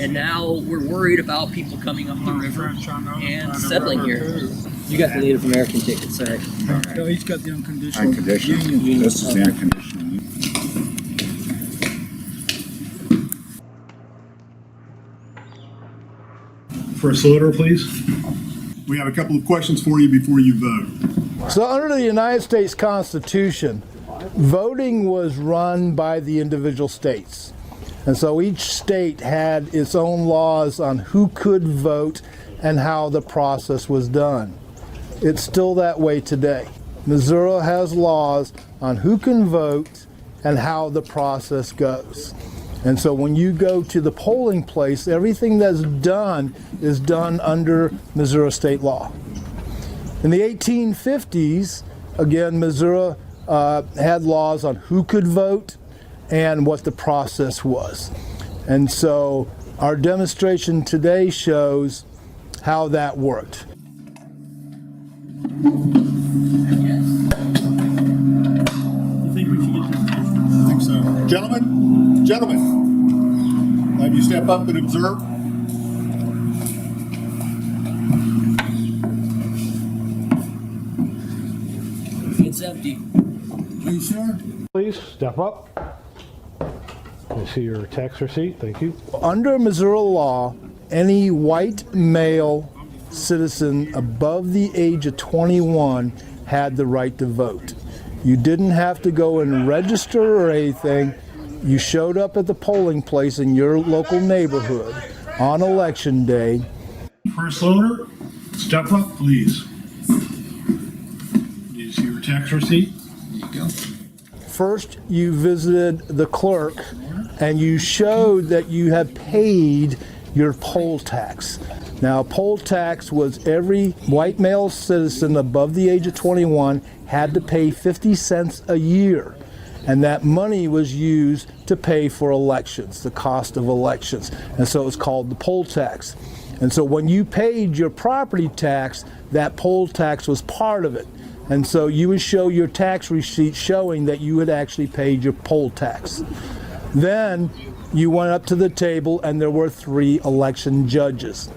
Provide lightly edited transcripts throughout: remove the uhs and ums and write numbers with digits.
And now we're worried about people coming up the river and settling here. You got the Native American ticket, sorry. No, he's got the unconditional. Unconditional. Union. This is the unconditional. First order, please. We have a couple of questions for you before you vote. So under the United States Constitution, voting was run by the individual states. And so each state had its own laws on who could vote and how the process was done. It's still that way today. Missouri has laws on who can vote and how the process goes. And so when you go to the polling place, everything that's done is done under Missouri state law. In the 1850s, again, Missouri had laws on who could vote and what the process was. And so our demonstration today shows how that worked. I think so. Gentlemen, have you step up and observe? It's empty. Are you sure? Please step up. I see your tax receipt. Thank you. Under Missouri law, any white male citizen above the age of 21 had the right to vote. You didn't have to go and register or anything. You showed up at the polling place in your local neighborhood on election day. First order, step up, please. Do you see your tax receipt? There you go. First, you visited the clerk and you showed that you had paid your poll tax. Now, poll tax was every white male citizen above the age of 21 had to pay 50 cents a year. And that money was used to pay for elections, the cost of elections. And so it's called the poll tax. And so when you paid your property tax, that poll tax was part of it. And so you would show your tax receipt showing that you had actually paid your poll tax. Then you went up to the table and there were 3 election judges.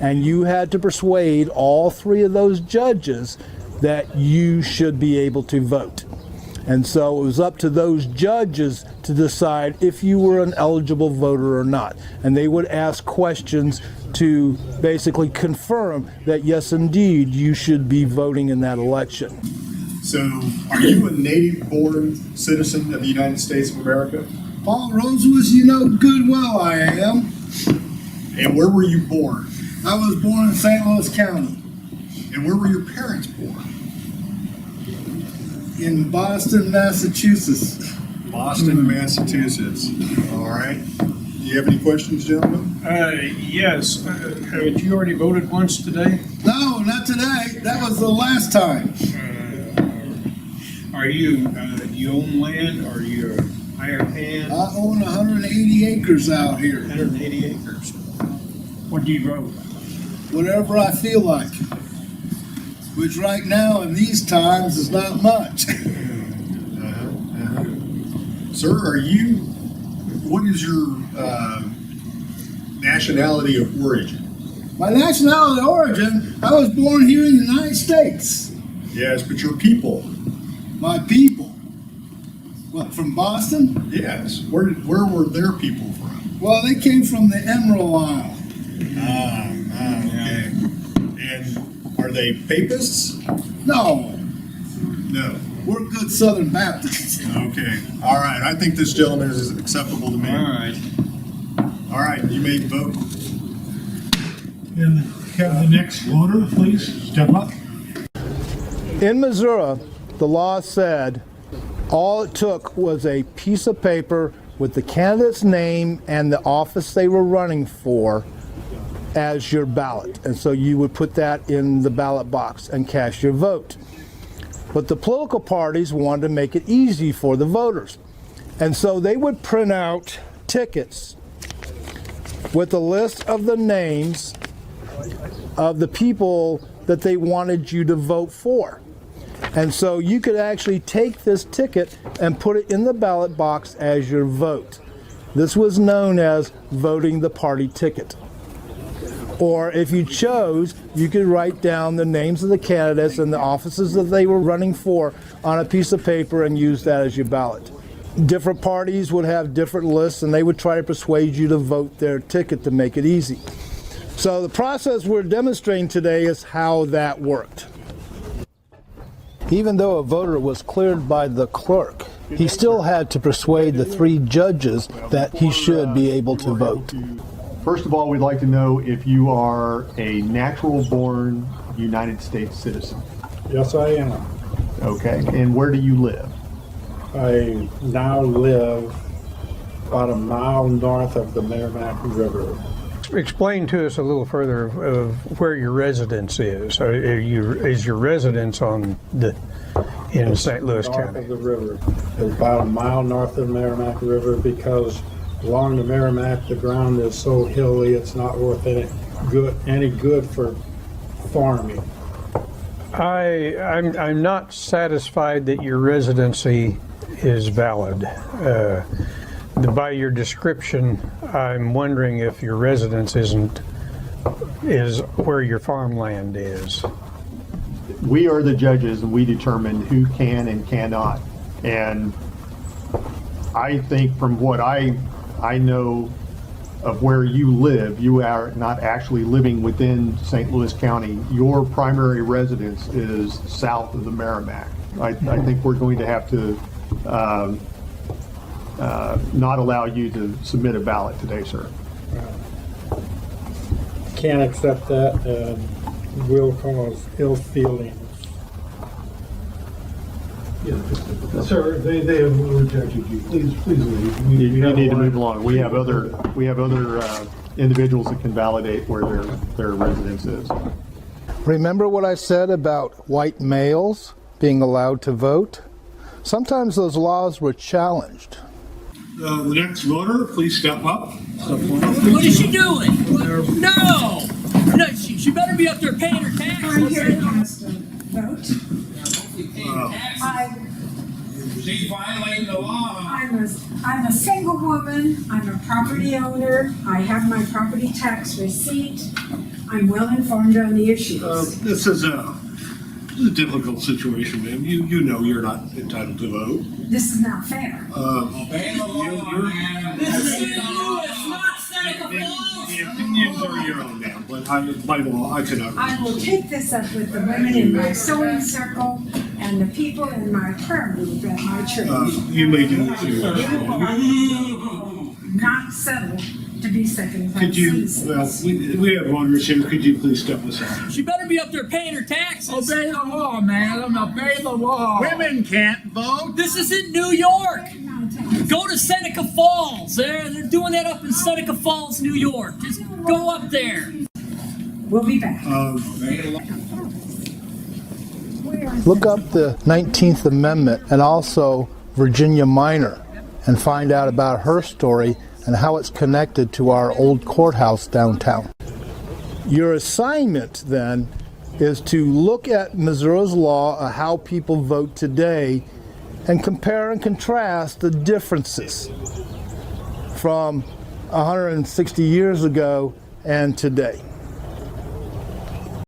And you had to persuade all 3 of those judges that you should be able to vote. And so it was up to those judges to decide if you were an eligible voter or not. And they would ask questions to basically confirm that yes, indeed, you should be voting in that election. So, are you a native-born citizen of the United States of America? Paul Rosewoods, you know good well I am. And where were you born? I was born in St. Louis County. And where were your parents born? In Boston, Massachusetts. Boston, Massachusetts. All right. Do you have any questions, gentlemen? Yes. Had you already voted once today? No, not today. That was the last time. Are you, you own land? Are you a hired hand? I own 180 acres out here. 180 acres. What do you vote? Whatever I feel like. Which right now in these times is not much. Sir, what is your nationality of origin? My nationality of origin, I was born here in the United States. Yes, but your people. My people. What, from Boston? Yes. Where were their people from? Well, they came from the Emerald Isle. Okay. And are they papists? No, No. we're good Southern Baptists. Okay. All right. I think this gentleman is acceptable to me. All right. All right. You may vote. And have the next voter, please step up. In Missouri, the law said all it took was a piece of paper with the candidate's name and the office they were running for as your ballot. And so you would put that in the ballot box and cast your vote. But the political parties wanted to make it easy for the voters. And so they would print out tickets with a list of the names of the people that they wanted you to vote for. And so you could actually take this ticket and put it in the ballot box as your vote. This was known as voting the party ticket. Or if you chose, you could write down the names of the candidates and the offices that they were running for on a piece of paper and use that as your ballot. Different parties would have different lists, and they would try to persuade you to vote their ticket to make it easy. So the process we're demonstrating today is how that worked. Even though a voter was cleared by the clerk, he still had to persuade the 3 judges that he should be able to vote. First of all, we'd like to know if you are a natural-born United States citizen. Yes, I am. Okay, and where do you live? I now live about a mile north of the Merrimack River. Explain to us a little further of where your residence is. Is your residence in St. Louis North County? of the river. It's about a mile north of the Merrimack River because along the Merrimack, the ground is so hilly, it's not worth any good for farming. I'm not satisfied that your residency is valid. By your description, I'm wondering if your residence is where your farmland is. We are the judges, and we determine who can and cannot. And I think from what I know of where you live, you are not actually living within St. Louis County. Your primary residence is south of the Merrimack. I think we're going to have to not allow you to submit a ballot today, sir. Can't accept that and will cause ill feelings. Sir, they have rejected you. Please leave. You need to move along. We have other individuals that can validate where their residence is. Remember what I said about white males being allowed to vote? Sometimes those laws were challenged. The next voter, please step up. What is she doing? No! No, she better be up there paying her taxes. I'm here to cast a vote. She's violating the law. I'm a single woman. I'm a property owner. I have my property tax receipt. I'm well informed on the issues. This is a difficult situation, ma'am. You know you're not entitled to vote. This is not fair. Obey the law, man. This is St. Louis, not Seneca Falls. The opinions are your own, ma'am, but by law, I cannot. I will take this up with the women in my sewing circle and the people in my prayer group at my church. You may do what you want. Not settled to be second-class Could you, citizens. well, we have voters here. Could you please step aside? She better be up there paying her taxes. Obey the law, madam. Obey the law. Women can't vote. This isn't New York. Go to Seneca Falls. They're doing that up in Seneca Falls, New York. Just go up there. We'll be back. Look up the 19th Amendment and also Virginia Minor and find out about her story and how it's connected to our old courthouse downtown. Your assignment then is to look at Missouri's law of how people vote today and compare and contrast the differences from 160 years ago and today.